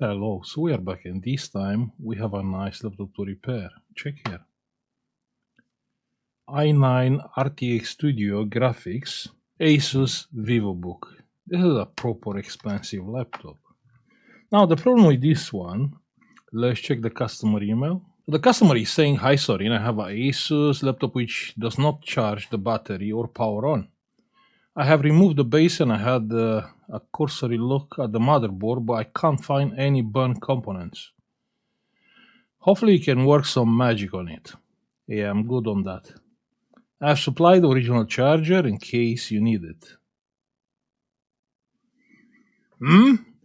Hello, so we are back, and this time we have a nice laptop to repair. Check here. i9 RTX Studio graphics, Asus vivobook. This is a proper expensive laptop. Now the problem with this one, let's check the customer email. The customer is saying, "Hi Sorin, I have a Asus laptop which does not charge the battery or power on. I have removed the base and I had a cursory look at the motherboard, but I can't find any burnt components. Hopefully you can work some magic on it." Yeah, I'm good on that. I've supplied the original charger in case you need it.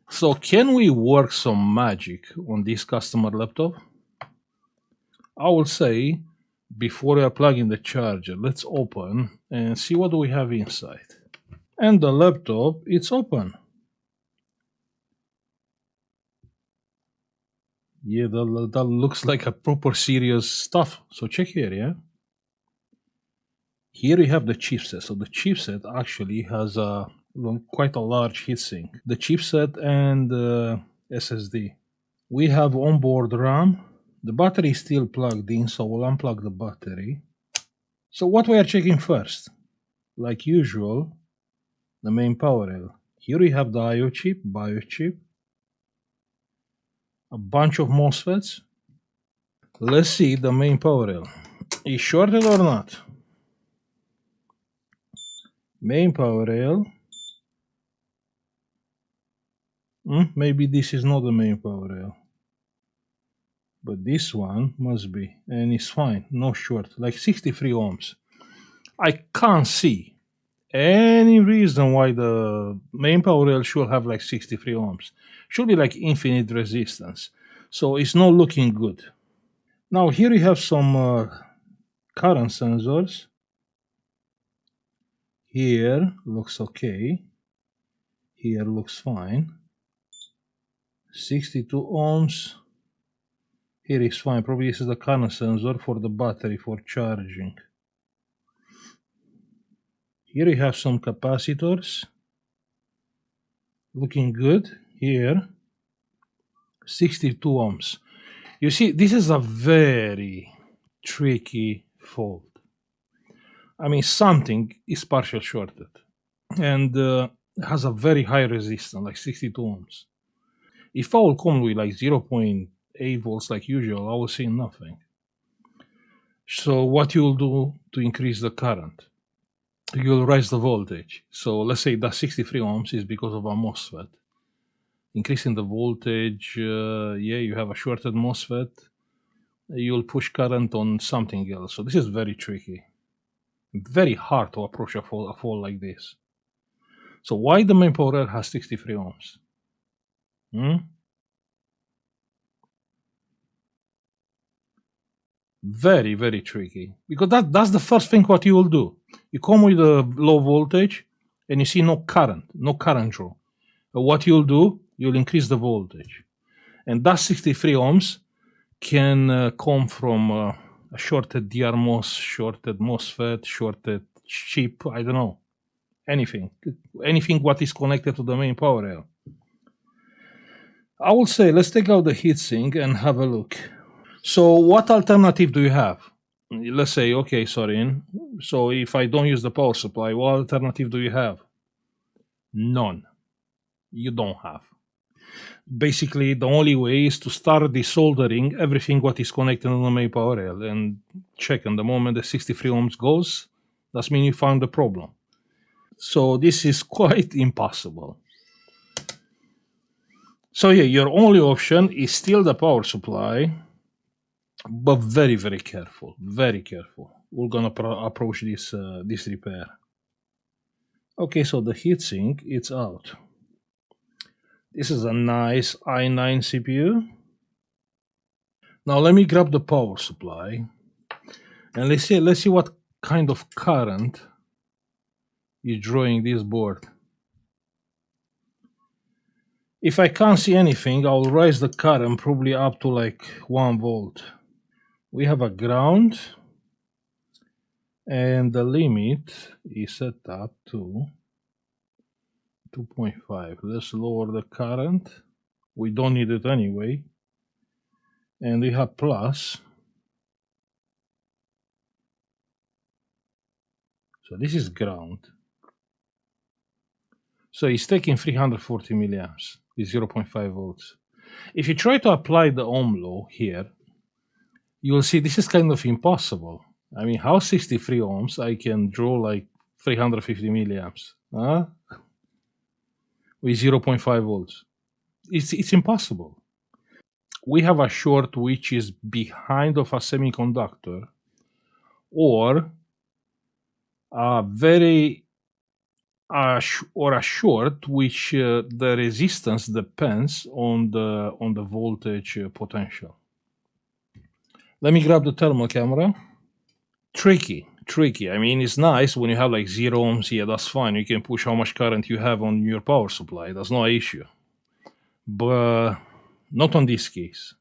So can we work some magic on this customer laptop? I will say, before we are plugging the charger, let's open and see what we have inside. And the laptop, it's open. Yeah, that looks like a proper serious stuff. So check here, yeah? Here we have the chipset. So the chipset actually has quite a large heatsink. The chipset and SSD. We have onboard RAM. The battery is still plugged in, so we'll unplug the battery. So what we are checking first? Like usual, the main power rail. Here we have the IO chip, BIOS chip, a bunch of MOSFETs. Let's see the main power rail. Is shorted or not? Main power rail. Maybe this is not the main power rail. But this one must be, and it's fine, no short, like 63 ohms. I can't see any reason why the main power rail should have like 63 ohms. Should be like infinite resistance. So it's not looking good. Now here we have some current sensors. Here looks okay. Here looks fine. 62 ohms. Here is fine. Probably this is the current sensor for the battery for charging. Here we have some capacitors. Looking good. Here, 62 ohms. You see, this is a very tricky fault. I mean, something is partial shorted and has a very high resistance, like 62 ohms. If I will come with like 0.8 volts like usual, I will see nothing. So what you'll do to increase the current? You'll raise the voltage. So let's say that 63 ohms is because of a MOSFET. Increasing the voltage, yeah, you have a shorted MOSFET. You'll push current on something else. So this is very tricky. Very hard to approach a fault like this. So why the main power rail has 63 ohms? Very, very tricky. Because that's the first thing what you will do. You come with a low voltage and you see no current draw. What you'll do, you'll increase the voltage. And that 63 ohms can come from a shorted DRMOS, shorted MOSFET, shorted chip, I don't know. Anything what is connected to the main power rail. I will say, let's take out the heatsink and have a look. So what alternative do you have? Let's say, okay, Sorin, so if I don't use the power supply, what alternative do you have? None. You don't have. Basically, the only way is to start desoldering everything what is connected on the main power rail and check. And the moment the 63 ohms goes, that means you found the problem. So this is quite impossible. So yeah, your only option is still the power supply, but very, very careful. Very careful. We're gonna approach this this repair. Okay, so the heatsink, it's out. This is a nice i9 CPU. Now let me grab the power supply and let's see what kind of current is drawing this board. If I can't see anything, I'll raise the current probably up to like 1 volt. We have a ground and the limit is set up to 2.5. Let's lower the current. We don't need it anyway. And we have plus. So this is ground. So it's taking 340 milliamps with 0.5 volts. If you try to apply the Ohm law here, you will see this is kind of impossible. I mean, how 63 ohms I can draw like 350 milliamps with 0.5 volts? It's impossible. We have a short which is behind of a semiconductor, or a very or a short which the resistance depends on the voltage potential. Let me grab the thermal camera. Tricky. I mean, it's nice when you have like 0 ohms here, that's fine. You can push how much current you have on your power supply. That's no issue. But not on this case.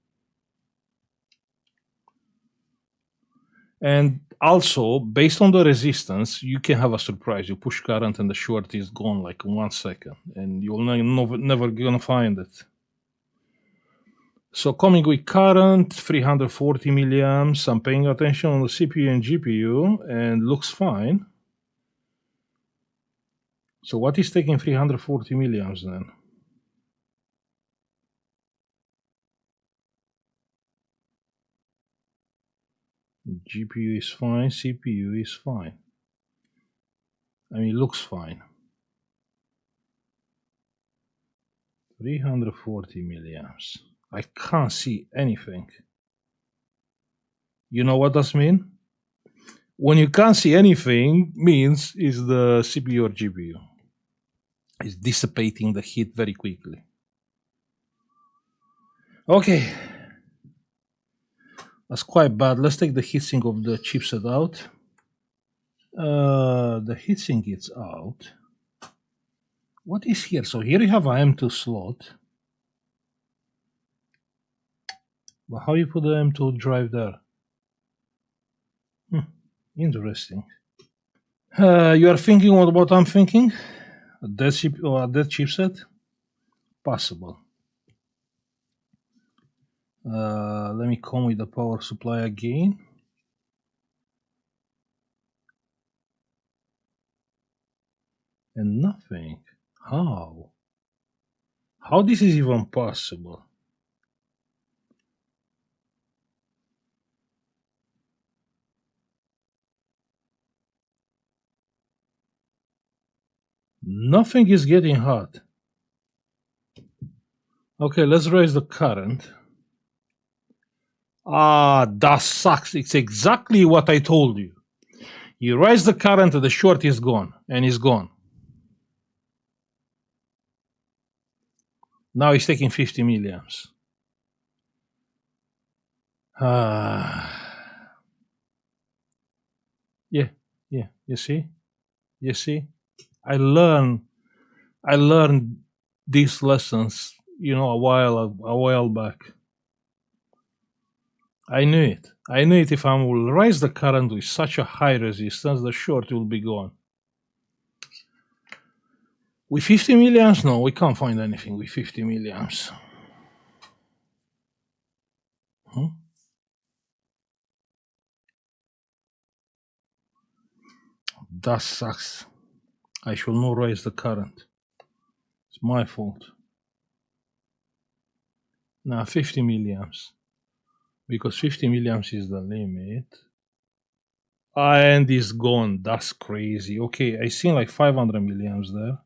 And also, based on the resistance, you can have a surprise. You push current and the short is gone like in 1 second, and you'll never gonna find it. So coming with current, 340 milliamps, I'm paying attention on the CPU and GPU, and looks fine. So what is taking 340 milliamps then? GPU is fine, CPU is fine. I mean, it looks fine. 340 milliamps. I can't see anything. You know what does mean? When you can't see anything, means is the CPU or GPU. It's dissipating the heat very quickly. Okay. That's quite bad. Let's take the heatsink of the chipset out. The heatsink is out. What is here? So here you have an M2 slot. But how you put the M2 drive there? Interesting. You are thinking what I'm thinking? A dead chipset? Possible. Let me come with the power supply again. And nothing. How? How this is even possible? Nothing is getting hot. Okay, let's raise the current. That sucks. It's exactly what I told you. You raise the current, the short is gone, and it's gone. Now it's taking 50 milliamps. Yeah, you see? I learned these lessons, a while back. I knew it. If I will raise the current with such a high resistance, the short will be gone. With 50 milliamps, no, we can't find anything with 50 milliamps. That sucks. I should not raise the current. It's my fault. Now 50 milliamps. Because 50 milliamps is the limit. And it's gone. That's crazy. Okay, I seen like 500 milliamps there.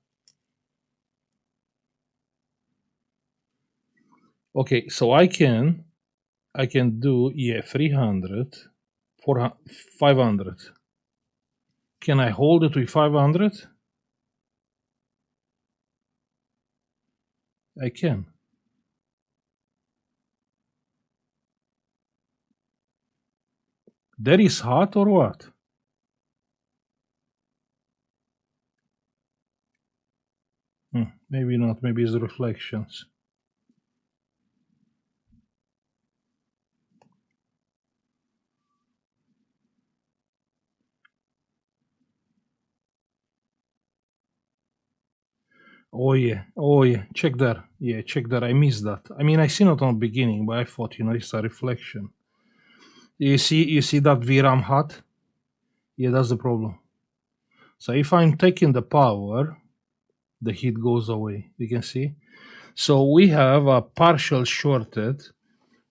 Okay, so I can do 300, 400, 500. Can I hold it with 500? I can. That is hot or what? Maybe not. Maybe it's the reflections. Oh yeah, check there. Yeah, check there. I missed that. I mean, I seen it on the beginning, but I thought, it's a reflection. You see that VRAM hot? Yeah, that's the problem. So if I'm taking the power, the heat goes away. You can see. So we have a partial shorted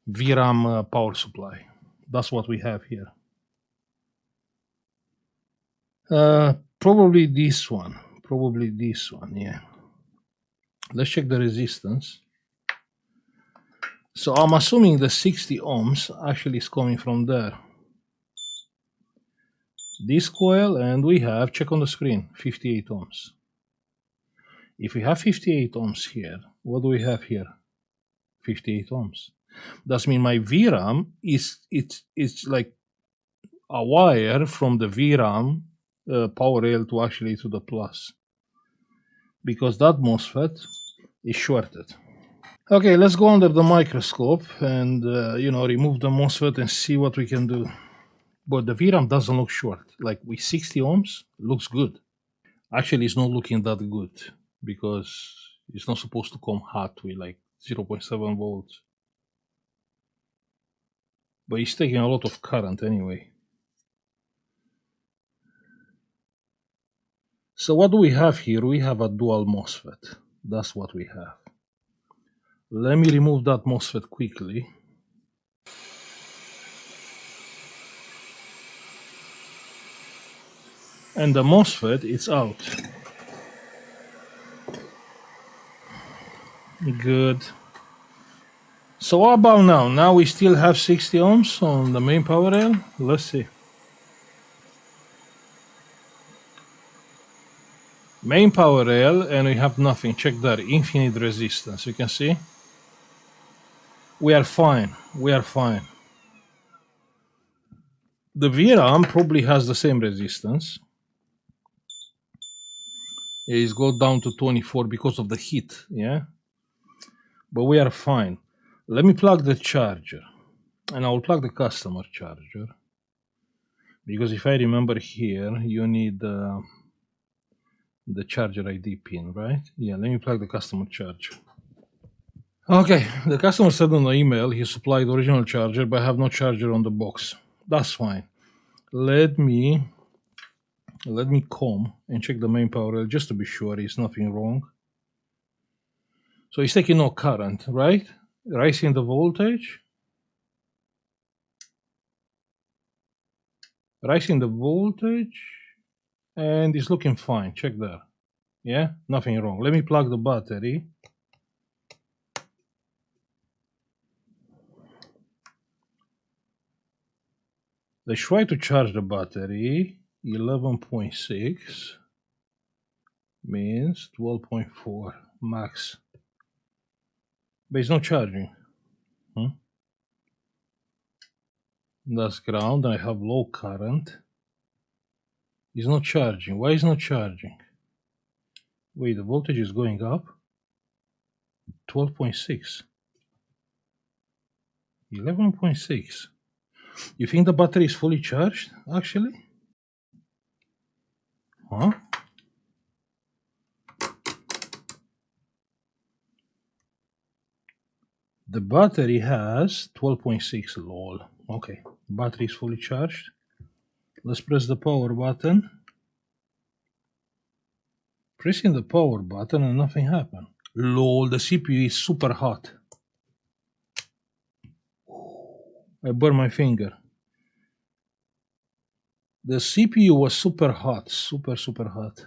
VRAM power supply. That's what we have here. Probably this one. Probably this one. Yeah. Let's check the resistance. So I'm assuming the 60 ohms actually is coming from there. This coil, and we have, check on the screen, 58 ohms. If we have 58 ohms here, what do we have here? 58 ohms. That means my VRAM it's like a wire from the VRAM power rail to actually to the plus, because that MOSFET is shorted. Okay, let's go under the microscope and remove the MOSFET and see what we can do. But the VRAM doesn't look short. Like with 60 ohms, looks good. Actually, it's not looking that good because it's not supposed to come hot with like 0.7 volts. But it's taking a lot of current anyway. So what do we have here? We have a dual MOSFET. That's what we have. Let me remove that MOSFET quickly. And the MOSFET is out. Good. So what about now? Now we still have 60 ohms on the main power rail. Let's see. Main power rail, and we have nothing. Check that, infinite resistance. You can see. We are fine. We are fine. The VRAM probably has the same resistance. It's go down to 24 because of the heat, yeah? But we are fine. Let me plug the charger. And I will plug the customer charger. Because if I remember here, you need the charger ID pin, right? Yeah, let me plug the customer charger. Okay, the customer said on the email he supplied the original charger, but I have no charger on the box. That's fine. Let me comb and check the main power rail just to be sure there's nothing wrong. So it's taking no current, right? Rising the voltage. Rising the voltage. And it's looking fine. Check there. Yeah, nothing wrong. Let me plug the battery. Let's try to charge the battery. 11.6 means 12.4 max. But it's not charging. That's ground. I have low current. It's not charging. Why is not charging? Wait, the voltage is going up. 12.6. 11.6. You think the battery is fully charged, actually? Huh? The battery has 12.6, lol. Okay, battery is fully charged. Let's press the power button. Pressing the power button and nothing happened. Lol, the CPU is super hot. I burned my finger. The CPU was super hot, super hot.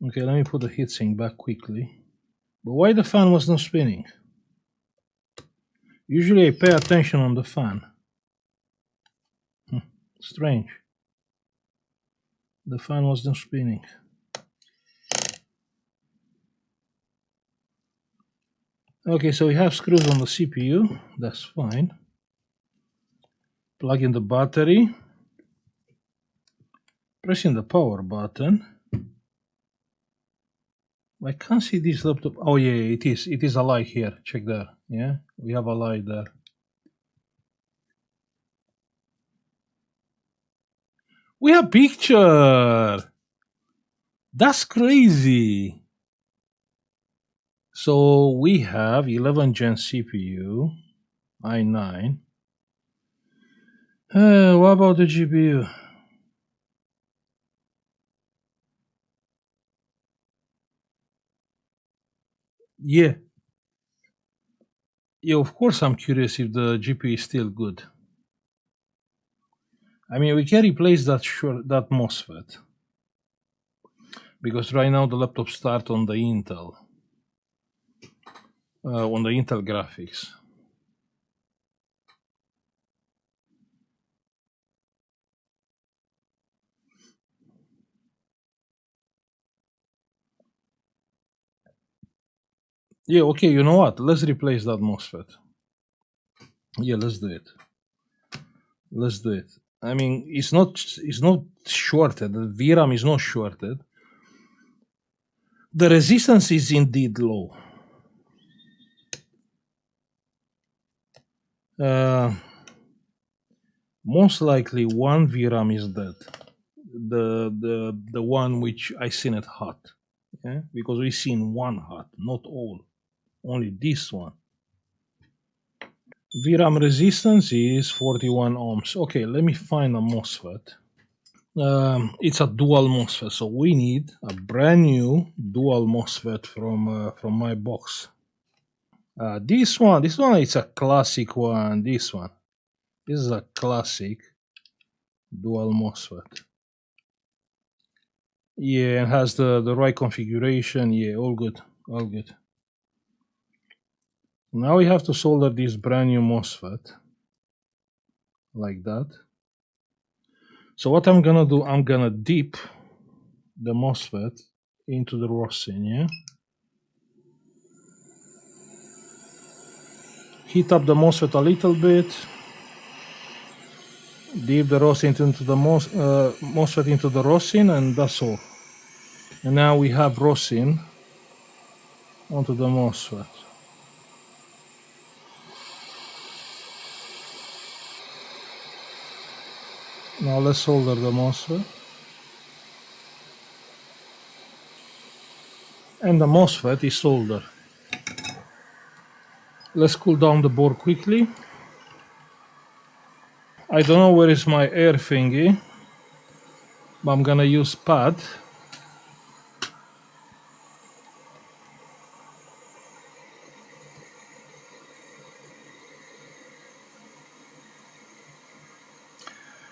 Okay, let me put the heatsink back quickly. But why the fan was not spinning? Usually I pay attention on the fan. Strange. The fan was not spinning. Okay, so we have screws on the CPU. That's fine. Plug in the battery. Pressing the power button. I can't see this laptop. Oh yeah, it is. It is a light here. Check there. Yeah, we have a light there. We have picture. That's crazy. So we have 11 gen CPU, i9. What about the GPU? Yeah, yeah. Of course, I'm curious if the GPU is still good. I mean, we can replace that MOSFET because right now the laptop start on the Intel graphics. Yeah, okay. You know what? Let's replace that MOSFET. Yeah, let's do it. Let's do it. I mean, it's not shorted. The VRAM is not shorted. The resistance is indeed low. Uh, Most likely one VRAM is dead. The one which I seen it hot. Yeah? Because we seen one hot, not all. Only this one. VRAM resistance is 41 ohms. Okay, let me find a MOSFET. It's a dual MOSFET, so we need a brand new dual MOSFET from my box. This one is a classic one. This is a classic dual MOSFET. Yeah, it has the right configuration. Yeah, all good, all good. Now we have to solder this brand new MOSFET like that. So what I'm gonna do, I'm gonna dip the MOSFET into the rosin, yeah? Heat up the MOSFET a little bit, dip the rosin into the MOSFET into the rosin, and that's all. And now we have rosin onto the MOSFET. Now let's solder the MOSFET. And the MOSFET is soldered. Let's cool down the board quickly. I don't know where is my air thingy, but I'm gonna use pad.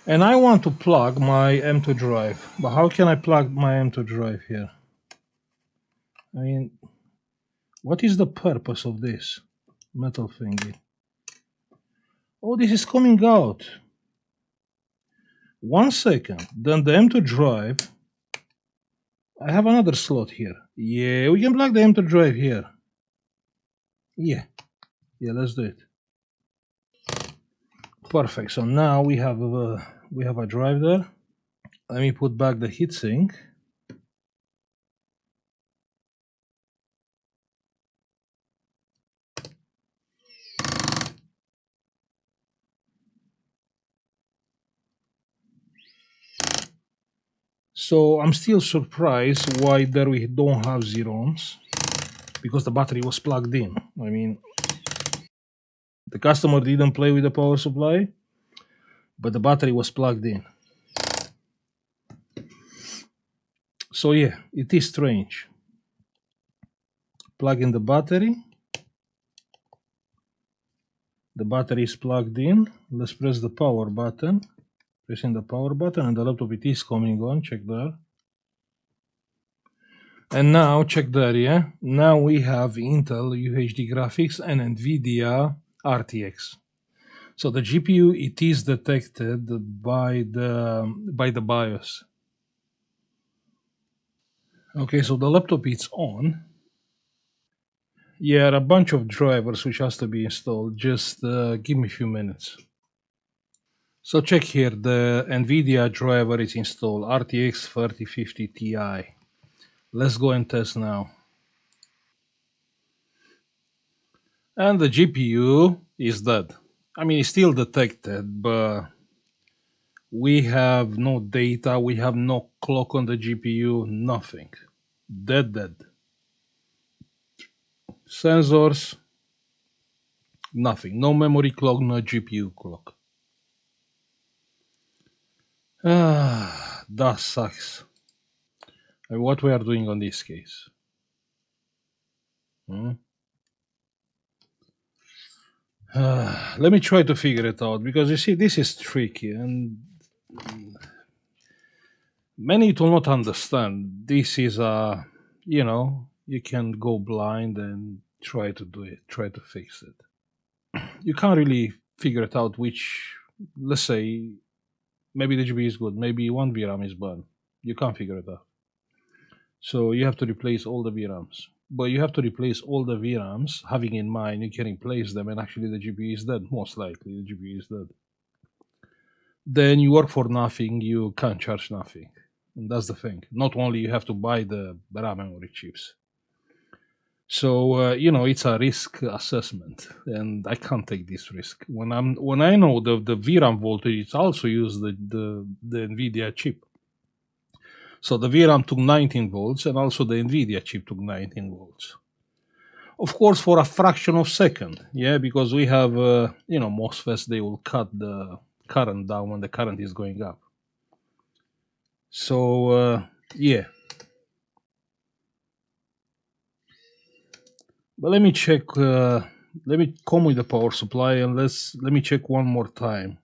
And I want to plug my M2 drive. But how can I plug my M2 drive here? I mean, what is the purpose of this metal thingy? Oh, this is coming out. 1 second. Then the M2 drive. I have another slot here. Yeah, we can plug the M2 drive here. Yeah. Yeah, let's do it. Perfect. So now we have a drive there. Let me put back the heatsink. So I'm still surprised why there we don't have 0 ohms, because the battery was plugged in. I mean, the customer didn't play with the power supply, but the battery was plugged in. So yeah, it is strange. Plug in the battery. The battery is plugged in. Let's press the power button. Pressing the power button, and the laptop, it is coming on. Check there. And now check there, yeah? Now we have Intel UHD graphics and NVIDIA RTX. So the GPU, it is detected by the BIOS. Okay, so the laptop is on. Yeah, a bunch of drivers which has to be installed. Just give me a few minutes. So check here, the NVIDIA driver is installed, RTX 3050 Ti. Let's go and test now. And the GPU is dead. I mean, it's still detected, but We have no data, we have no clock on the GPU, nothing. Dead. Sensors, nothing. No memory clock, no GPU clock. That sucks. And what we are doing on this case? Let me try to figure it out, because you see, this is tricky, and many will not understand. This is a, you can go blind and try to do it, try to fix it. You can't really figure it out which, let's say, maybe the GPU is good, maybe one VRAM is bad. You can't figure it out. So you have to replace all the VRAMs. But you have to replace all the VRAMs, having in mind you can replace them and actually the GPU is dead. Most likely the GPU is dead. Then you work for nothing, you can't charge nothing. And that's the thing. Not only you have to buy the RAM memory chips. So it's a risk assessment, and I can't take this risk. When I know the VRAM voltage, it's also use the NVIDIA chip. So the VRAM took 19 volts, and also the NVIDIA chip took 19 volts. Of course, for a fraction of a second, because we have MOSFETs, they will cut the current down when the current is going up. So But let me check. Let me come with the power supply, and let me check one more time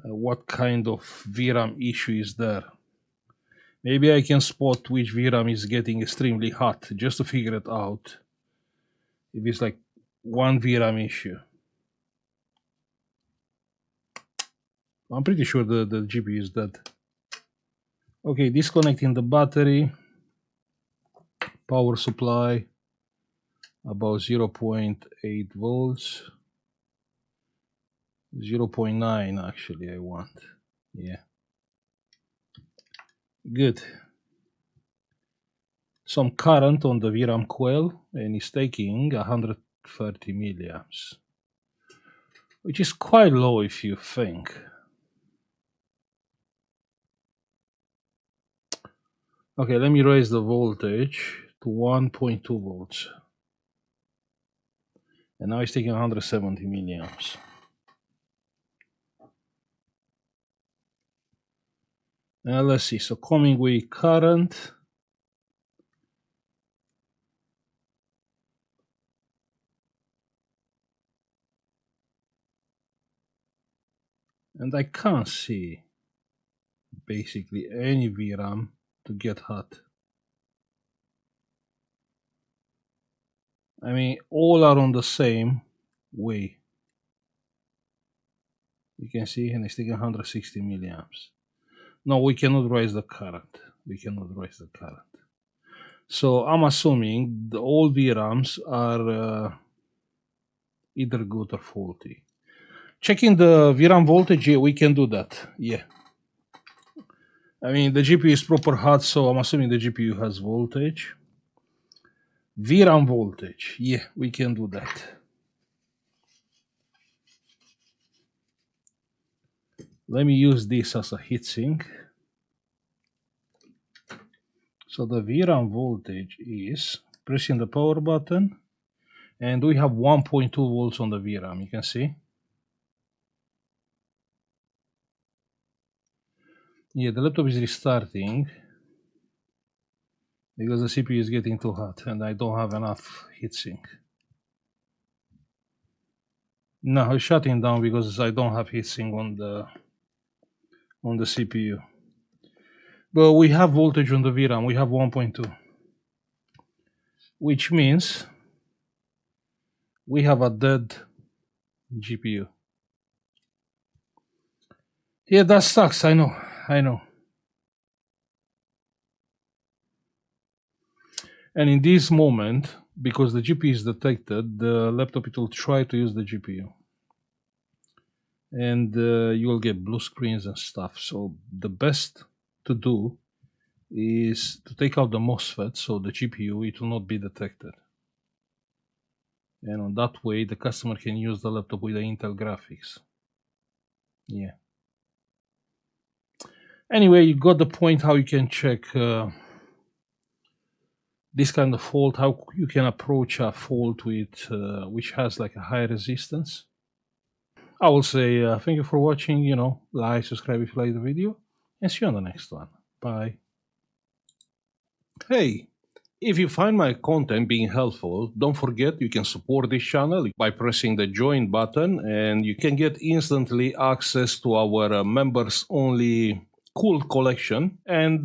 what kind of VRAM issue is there. Maybe I can spot which VRAM is getting extremely hot, just to figure it out. If it's like one VRAM issue. I'm pretty sure the GPU is dead. Okay, disconnecting the battery. Power supply. About 0.8 volts. 0.9 actually I want. Good. Some current on the VRAM coil, and it's taking 130 milliamps, which is quite low if you think. Okay, let me raise the voltage to 1.2 volts. And now it's taking 170 milliamps. Now let's see, so coming with current. And I can't see basically any VRAM to get hot. I mean, all are on the same way. You can see, and it's taking 160 milliamps. No, we cannot raise the current. We cannot raise the current. So I'm assuming all VRAMs are either good or faulty. Checking the VRAM voltage, we can do that. I mean, the GPU is proper hot, so I'm assuming the GPU has voltage. VRAM voltage, we can do that. Let me use this as a heatsink. So the VRAM voltage is pressing the power button, and we have 1.2 volts on the VRAM, you can see. The laptop is restarting because the CPU is getting too hot and I don't have enough heatsink. No, it's shutting down because I don't have heatsink on the CPU. But we have voltage on the VRAM, we have 1.2. Which means we have a dead GPU. Yeah, that sucks, I know. And in this moment, because the GPU is detected, the laptop, it will try to use the GPU. And you will get blue screens and stuff. So the best to do is to take out the MOSFET, so the GPU, it will not be detected. And on that way, the customer can use the laptop with the Intel graphics. Anyway, you got the point how you can check this kind of fault, how you can approach a fault with which has like a high resistance. I will say thank you for watching. Like, subscribe if you like the video, and see you on the next one. Bye. Hey, if you find my content being helpful, don't forget you can support this channel by pressing the join button, and you can get instantly access to our members only cool collection and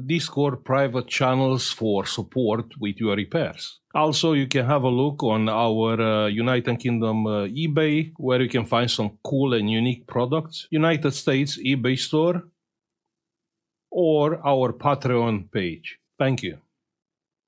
Discord private channels for support with your repairs. Also, you can have a look on our United Kingdom eBay, where you can find some cool and unique products, United States eBay store, or our Patreon page. Thank you.